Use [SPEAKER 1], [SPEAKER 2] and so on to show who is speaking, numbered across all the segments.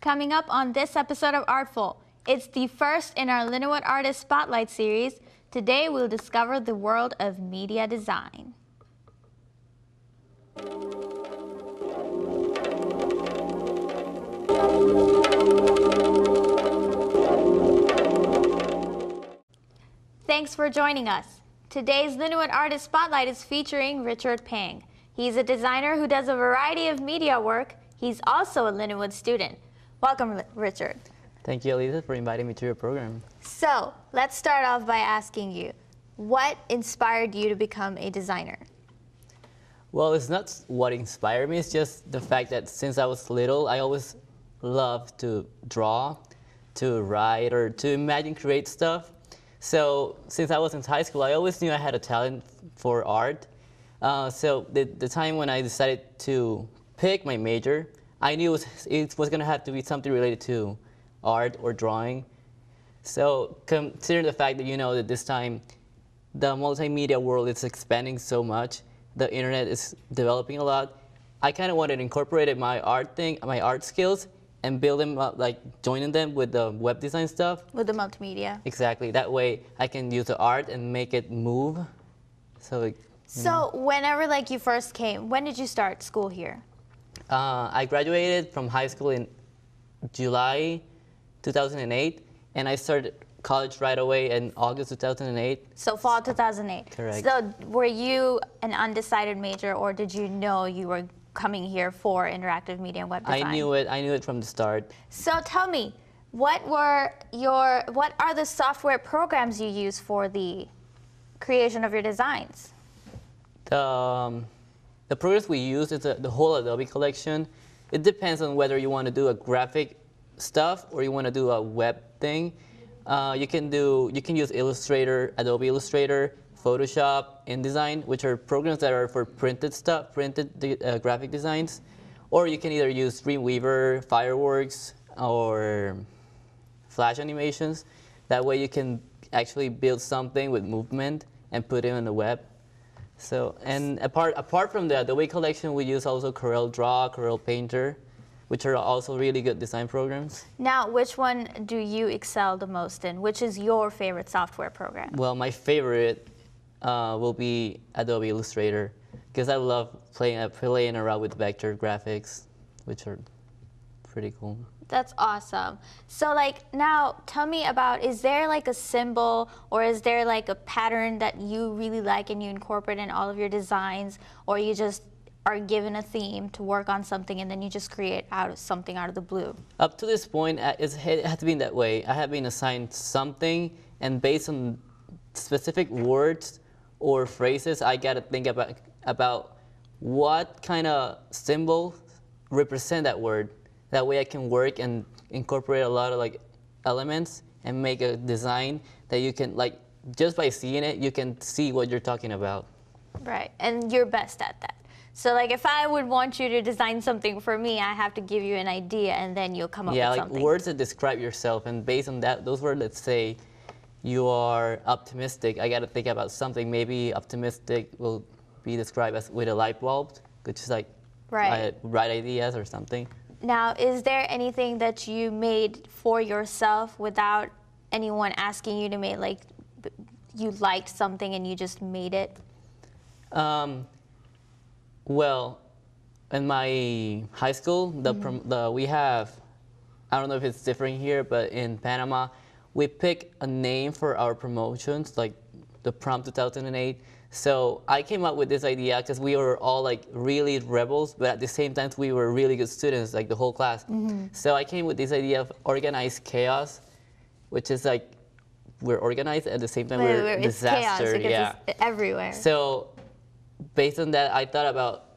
[SPEAKER 1] Coming up on this episode of Artful, it's the first in our Linwood Artist Spotlight series. Today we'll discover the world of media design. Thanks for joining us. Today's Linwood Artist Spotlight is featuring Richard Pang. He's a designer who does a variety of media work. He's also a Linwood student. Welcome, Richard.
[SPEAKER 2] Thank you, Elisa, for inviting me to your program.
[SPEAKER 1] So, let's start off by asking you, what inspired you to become a designer?
[SPEAKER 2] Well, it's not what inspired me, it's just the fact that since I was little, I always loved to draw, to write, or to imagine, create stuff. So, since I was in high school, I always knew I had a talent for art. So, the time when I decided to pick my major, I knew it was going to have to be something related to art or drawing. So, considering the fact that that this time the multimedia world is expanding so much, the internet is developing a lot, I kind of wanted to incorporate my art skills, and build them up, like joining them with the web design stuff.
[SPEAKER 1] With the multimedia.
[SPEAKER 2] Exactly. That way I can use the art and make it move. So,
[SPEAKER 1] whenever you first came, when did you start school here?
[SPEAKER 2] I graduated from high school in July 2008, and I started college right away in August 2008.
[SPEAKER 1] So fall 2008.
[SPEAKER 2] Correct.
[SPEAKER 1] So were you an undecided major, or did you know you were coming here for interactive media and web design?
[SPEAKER 2] I knew it from the start.
[SPEAKER 1] So tell me, what are the software programs you use for the creation of your designs?
[SPEAKER 2] The programs we use is the whole Adobe collection. It depends on whether you want to do a graphic stuff or you want to do a web thing. You can use Illustrator, Adobe Illustrator, Photoshop, InDesign, which are programs that are for printed graphic designs. Or you can either use Dreamweaver, Fireworks, or Flash animations. That way you can actually build something with movement and put it on the web. So, and apart from the Adobe collection, we use also Corel Draw, Corel Painter, which are also really good design programs.
[SPEAKER 1] Now, which one do you excel the most in? Which is your favorite software program?
[SPEAKER 2] Well, my favorite will be Adobe Illustrator, because I love playing around with vector graphics, which are pretty cool.
[SPEAKER 1] That's awesome. So now tell me about, is there a symbol or is there a pattern that you really like and you incorporate in all of your designs, or you just are given a theme to work on something and then you just create something out of the blue?
[SPEAKER 2] Up to this point, it has been that way. I have been assigned something, and based on specific words or phrases, I got to think about what kind of symbol represent that word. That way I can work and incorporate a lot of elements and make a design that you can, just by seeing it, you can see what you're talking about.
[SPEAKER 1] Right, and you're best at that. So if I would want you to design something for me, I have to give you an idea and then you'll come up with something.
[SPEAKER 2] Yeah, words that describe yourself, and based on those words, let's say you are optimistic, I got to think about something. Maybe optimistic will be described as with a light bulb, which is bright ideas or something.
[SPEAKER 1] Now, is there anything that you made for yourself without anyone asking you to make, you liked something and you just made it?
[SPEAKER 2] Well, in my high school, we have, I don't know if it's different here, but in Panama, we pick a name for our promotions, like the Prom 2008. So I came up with this idea because we were all really rebels, but at the same time we were really good students, the whole class. Mm-hmm. So I came with this idea of organized chaos, which is we're organized at the same time we're disaster.
[SPEAKER 1] Chaos because it's everywhere.
[SPEAKER 2] So based on that, I thought about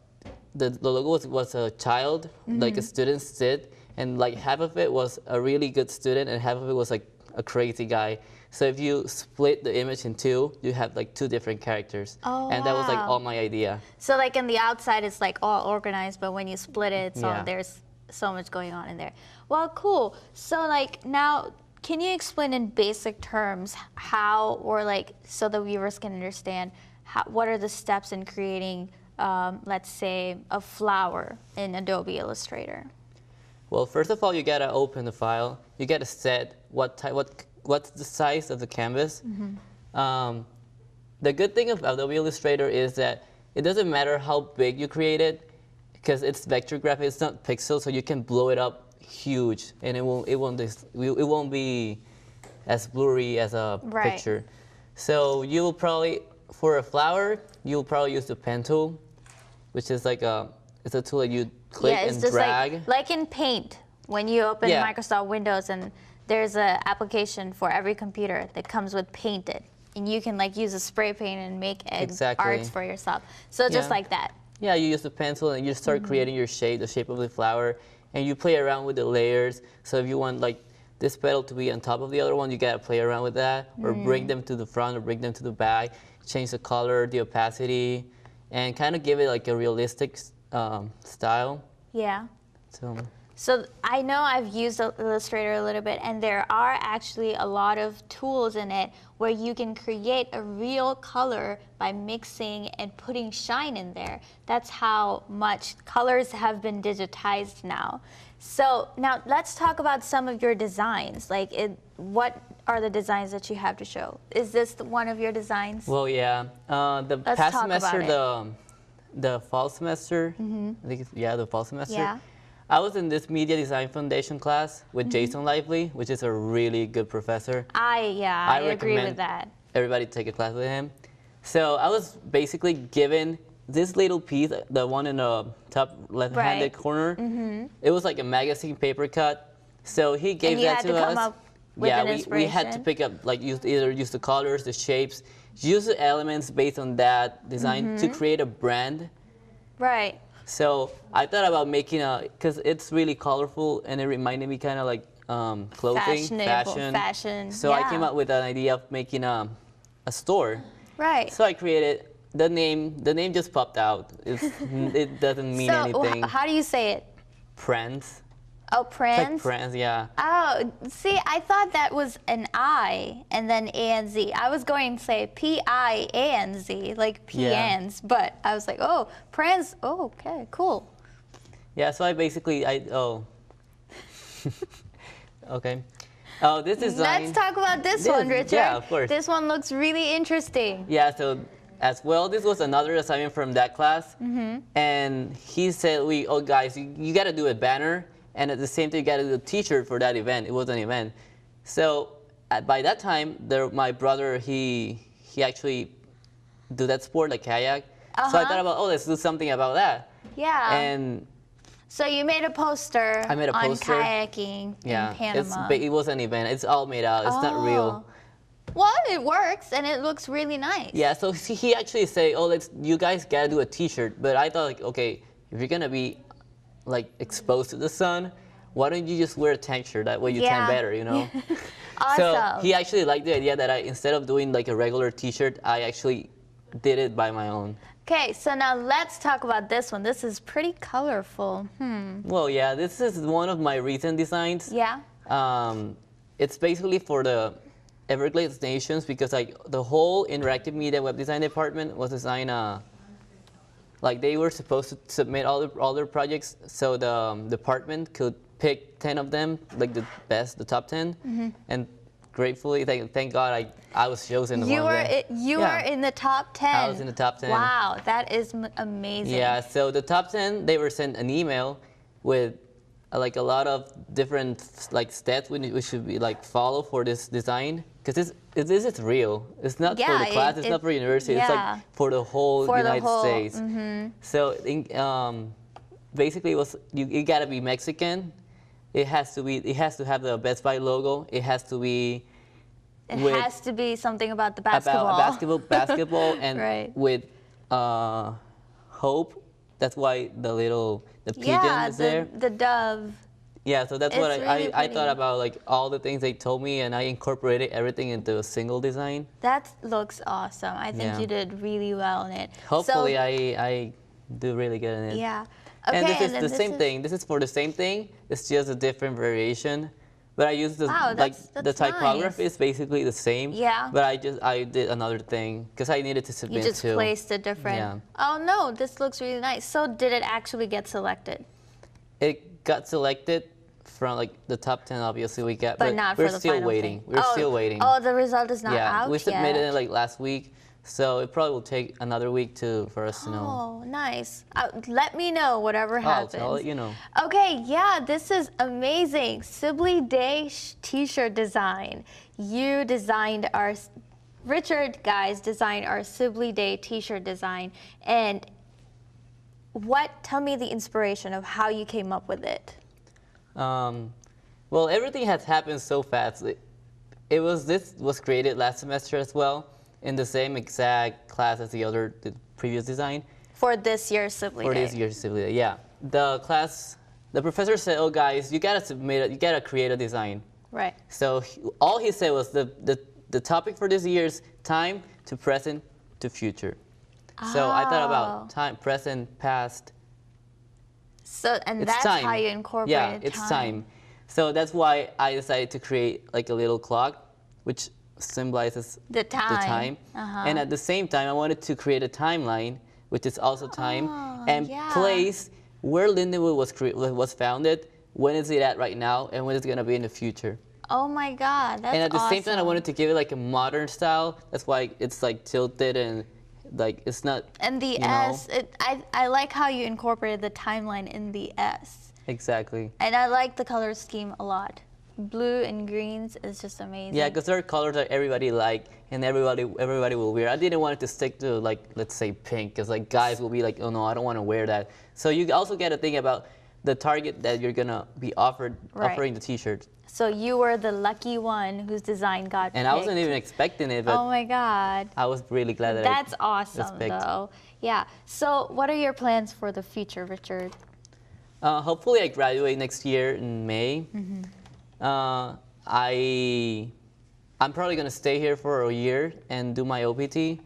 [SPEAKER 2] the logo was a child, mm-hmm. A student sit, and half of it was a really good student and half of it was a crazy guy. So if you split the image in two, you have two different characters.
[SPEAKER 1] Oh,
[SPEAKER 2] and that was all my idea.
[SPEAKER 1] So in the outside it's all organized, but when you split it, there's so much going on in there. Well, cool. So now, can you explain in basic terms how, or so the viewers can understand, what are the steps in creating, let's say, a flower in Adobe Illustrator?
[SPEAKER 2] Well, first of all, you gotta open the file. You gotta set what's the size of the canvas. The good thing of Adobe Illustrator is that it doesn't matter how big you create it, because it's vector graphics, it's not pixels, so you can blow it up huge, and it won't be as blurry as a
[SPEAKER 1] Right.
[SPEAKER 2] picture. So you will probably, for a flower, you'll probably use the pen tool, which is like it's a tool that you click
[SPEAKER 1] Yeah, it's
[SPEAKER 2] and
[SPEAKER 1] just
[SPEAKER 2] drag.
[SPEAKER 1] like in Paint when you open
[SPEAKER 2] Yeah.
[SPEAKER 1] Microsoft Windows and there's an application for every computer that comes with Painted, and you can like use a spray paint and make
[SPEAKER 2] Exactly.
[SPEAKER 1] arts for yourself. So just
[SPEAKER 2] Yeah.
[SPEAKER 1] like that.
[SPEAKER 2] Yeah, you use the pencil and you start creating your shape, the shape of the flower, and you play around with the layers. So if you want like this petal to be on top of the other one, you gotta play around with that, or bring them to the front or bring them to the back, change the color, the opacity, and kind of give it like a realistic style.
[SPEAKER 1] Yeah.
[SPEAKER 2] So
[SPEAKER 1] So I know I've used Illustrator a little bit, and there are actually a lot of tools in it where you can create a real color by mixing and putting shine in there. That's how much colors have been digitized now. So now let's talk about some of your designs. Like, what are the designs that you have to show? Is this one of your designs?
[SPEAKER 2] well, yeah, the
[SPEAKER 1] Let's
[SPEAKER 2] past
[SPEAKER 1] talk about
[SPEAKER 2] semester,
[SPEAKER 1] it.
[SPEAKER 2] the fall semester, I think the fall semester.
[SPEAKER 1] Yeah.
[SPEAKER 2] I was in this media design foundation class with Jason Lively, which is a really good professor.
[SPEAKER 1] I agree
[SPEAKER 2] recommend
[SPEAKER 1] with that.
[SPEAKER 2] everybody take a class with him. So I was basically given this little piece, the one in the top left-handed
[SPEAKER 1] Right.
[SPEAKER 2] corner. It was like a magazine paper cut. So he gave
[SPEAKER 1] you
[SPEAKER 2] that
[SPEAKER 1] had
[SPEAKER 2] to
[SPEAKER 1] to come
[SPEAKER 2] us.
[SPEAKER 1] up with
[SPEAKER 2] yeah,
[SPEAKER 1] an
[SPEAKER 2] we had to
[SPEAKER 1] inspiration?
[SPEAKER 2] pick up, like, either use the colors, the shapes, use the elements based on that design to create a brand.
[SPEAKER 1] Right.
[SPEAKER 2] So I thought about making because it's really colorful and it reminded me kind of like clothing,
[SPEAKER 1] Fashionable, fashion,
[SPEAKER 2] So I came
[SPEAKER 1] yeah.
[SPEAKER 2] up with an idea of making a store.
[SPEAKER 1] Right.
[SPEAKER 2] So I created the name. The name just popped out. It doesn't mean
[SPEAKER 1] So
[SPEAKER 2] anything.
[SPEAKER 1] how do you say it?
[SPEAKER 2] Friends.
[SPEAKER 1] Oh,
[SPEAKER 2] It's like
[SPEAKER 1] Prince?
[SPEAKER 2] friends, yeah.
[SPEAKER 1] Oh, see, I thought that was an I and then A-N-Z. I was going to say P-I-A-N-Z, like
[SPEAKER 2] Yeah.
[SPEAKER 1] Pians, but I was like, oh, Prince. Oh, okay, cool.
[SPEAKER 2] Yeah. So I basically okay. Oh, this design.
[SPEAKER 1] Let's talk about this
[SPEAKER 2] This-
[SPEAKER 1] one, Richard.
[SPEAKER 2] yeah, of course.
[SPEAKER 1] This one looks really interesting.
[SPEAKER 2] Yeah, so as well, this was another assignment from that class. And he said, oh guys, you got to do a banner, and at the same time, you got to do a t-shirt for that event. It was an event. So by that time, my brother, he actually do that sport, like kayak. So I thought about, let's do something about that.
[SPEAKER 1] Yeah.
[SPEAKER 2] And
[SPEAKER 1] So you made a poster
[SPEAKER 2] I made a
[SPEAKER 1] on
[SPEAKER 2] poster.
[SPEAKER 1] kayaking
[SPEAKER 2] yeah,
[SPEAKER 1] in Panama.
[SPEAKER 2] it was an event. It's all made out. It's not real.
[SPEAKER 1] Well, it works, and it looks really nice.
[SPEAKER 2] Yeah, so he actually say, you guys gotta do a t-shirt. But I thought, like, okay, if you're gonna be like exposed to the sun, why don't you just wear a tank shirt? That way you tan
[SPEAKER 1] Yeah.
[SPEAKER 2] better, you know?
[SPEAKER 1] Awesome.
[SPEAKER 2] So he actually liked the idea that instead of doing like a regular t-shirt, I actually did it by my own.
[SPEAKER 1] Okay, so now let's talk about this one. This is pretty colorful.
[SPEAKER 2] Well, yeah, this is one of my recent designs.
[SPEAKER 1] Yeah?
[SPEAKER 2] It's basically for the Everglades nations, because like the whole interactive media web design department was designed like they were supposed to submit all their projects, so the department could pick 10 of them, like the best, the top 10, and gratefully, thank God, I was chosen.
[SPEAKER 1] You
[SPEAKER 2] one
[SPEAKER 1] were
[SPEAKER 2] of them.
[SPEAKER 1] you
[SPEAKER 2] Yeah.
[SPEAKER 1] were in the top 10.
[SPEAKER 2] I was in the top 10.
[SPEAKER 1] Wow, that is amazing.
[SPEAKER 2] Yeah, so the top 10, they were sent an email with like a lot of different like steps we should be like follow for this design, because this is real. It's not for
[SPEAKER 1] Yeah,
[SPEAKER 2] the class. It's not for university. It's
[SPEAKER 1] yeah.
[SPEAKER 2] like for the whole
[SPEAKER 1] For the
[SPEAKER 2] United
[SPEAKER 1] whole-
[SPEAKER 2] States. So basically, it was you gotta be Mexican. It has to have the Best Buy logo. It has to be
[SPEAKER 1] It
[SPEAKER 2] with-
[SPEAKER 1] has to be something about the basketball.
[SPEAKER 2] about basketball and
[SPEAKER 1] Right.
[SPEAKER 2] with hope. That's why the pigeon
[SPEAKER 1] Yeah,
[SPEAKER 2] is there.
[SPEAKER 1] the dove.
[SPEAKER 2] Yeah, so that's
[SPEAKER 1] It's
[SPEAKER 2] what
[SPEAKER 1] really
[SPEAKER 2] I thought
[SPEAKER 1] pretty.
[SPEAKER 2] about, like all the things they told me, and I incorporated everything into a single design.
[SPEAKER 1] That looks awesome. I think
[SPEAKER 2] Yeah.
[SPEAKER 1] you did really well in it.
[SPEAKER 2] Hopefully,
[SPEAKER 1] so,
[SPEAKER 2] I do really good in it.
[SPEAKER 1] Yeah. Okay,
[SPEAKER 2] And this is
[SPEAKER 1] then
[SPEAKER 2] the same thing. This is for the same thing. It's just a different variation. But I used the
[SPEAKER 1] Wow,
[SPEAKER 2] like
[SPEAKER 1] that's
[SPEAKER 2] the typography
[SPEAKER 1] nice.
[SPEAKER 2] is basically the same.
[SPEAKER 1] Yeah.
[SPEAKER 2] But I did another thing because I needed to
[SPEAKER 1] You
[SPEAKER 2] submit
[SPEAKER 1] just
[SPEAKER 2] to.
[SPEAKER 1] placed a different.
[SPEAKER 2] Yeah.
[SPEAKER 1] Oh no, this looks really nice. So did it actually get selected?
[SPEAKER 2] It got selected from like the top 10 obviously we got,
[SPEAKER 1] But not
[SPEAKER 2] we're
[SPEAKER 1] for the
[SPEAKER 2] still
[SPEAKER 1] final
[SPEAKER 2] waiting.
[SPEAKER 1] thing.
[SPEAKER 2] We're still waiting.
[SPEAKER 1] Oh, the result is not
[SPEAKER 2] Yeah,
[SPEAKER 1] out
[SPEAKER 2] we submitted
[SPEAKER 1] yet.
[SPEAKER 2] it like last week, so it probably will take another week for us to know.
[SPEAKER 1] Oh, nice. Let me know whatever happens.
[SPEAKER 2] I'll let you know.
[SPEAKER 1] Okay, yeah, this is amazing. Sibley Day t-shirt design. You designed Richard, guys, designed our Sibley Day t-shirt design. And tell me the inspiration of how you came up with it.
[SPEAKER 2] Well, everything has happened so fast. This was created last semester as well, in the same exact class as the previous design.
[SPEAKER 1] For this year's Sibley Day.
[SPEAKER 2] For this year's Sibley Day, yeah. The professor said, "Oh, guys, you gotta create a design."
[SPEAKER 1] Right.
[SPEAKER 2] So all he said was the topic for this year's time to present to future. So I thought about time, present, past.
[SPEAKER 1] So
[SPEAKER 2] It's
[SPEAKER 1] that's
[SPEAKER 2] time.
[SPEAKER 1] how you incorporated
[SPEAKER 2] Yeah, it's time. So that's why I decided to create like a little clock, which symbolizes
[SPEAKER 1] The time.
[SPEAKER 2] And at the same time, I wanted to create a timeline, which is also time, and
[SPEAKER 1] yeah.
[SPEAKER 2] place where Lindenwood was founded, when is it at right now, and when it's gonna be in the future.
[SPEAKER 1] Oh my God, that's
[SPEAKER 2] And at the
[SPEAKER 1] awesome.
[SPEAKER 2] same time, I wanted to give it like a modern style. That's why it's like tilted and like it's not.
[SPEAKER 1] And the
[SPEAKER 2] you know?
[SPEAKER 1] S, I like how you incorporated the timeline in the S.
[SPEAKER 2] Exactly.
[SPEAKER 1] And I like the color scheme a lot. Blue and greens is just amazing.
[SPEAKER 2] Yeah, because there are colors that everybody like and everybody will wear. I didn't want it to stick to like, let's say pink, because like guys will be like, oh no, I don't want to wear that. So you also got to think about the target that you're gonna be offering the t-shirt.
[SPEAKER 1] So you were the lucky one whose design got
[SPEAKER 2] And
[SPEAKER 1] picked.
[SPEAKER 2] I wasn't even expecting it, but
[SPEAKER 1] Oh my God.
[SPEAKER 2] I was really glad that
[SPEAKER 1] That's
[SPEAKER 2] was
[SPEAKER 1] awesome
[SPEAKER 2] picked.
[SPEAKER 1] though. Yeah. So what are your plans for the future, Richard?
[SPEAKER 2] Hopefully I graduate next year in May. I'm probably gonna stay here for a year and do my OPT,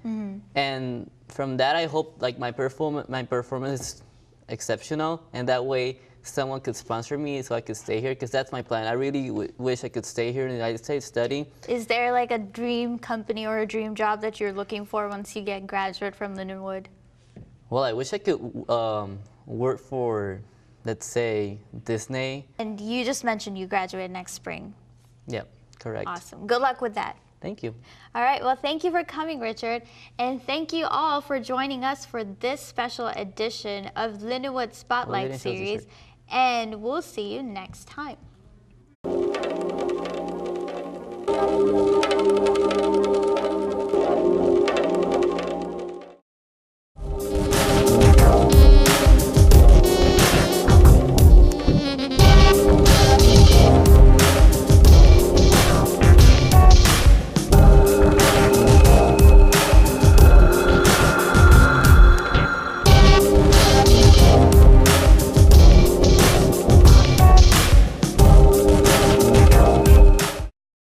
[SPEAKER 2] and from that I hope like my performance is exceptional, and that way someone could sponsor me so I could stay here, because that's my plan. I really wish I could stay here in the United States study.
[SPEAKER 1] Is there like a dream company or a dream job that you're looking for once you get graduate from Lindenwood?
[SPEAKER 2] Well, I wish I could work for, let's say, Disney.
[SPEAKER 1] And you just mentioned you graduate next spring.
[SPEAKER 2] Yep, correct.
[SPEAKER 1] Awesome. Good luck with that.
[SPEAKER 2] Thank you.
[SPEAKER 1] All right. Well, thank you for coming, Richard. And thank you all for joining us for this special edition of Lindenwood Spotlight
[SPEAKER 2] Lindenwood
[SPEAKER 1] Series.
[SPEAKER 2] T-shirt.
[SPEAKER 1] And we'll see you next time.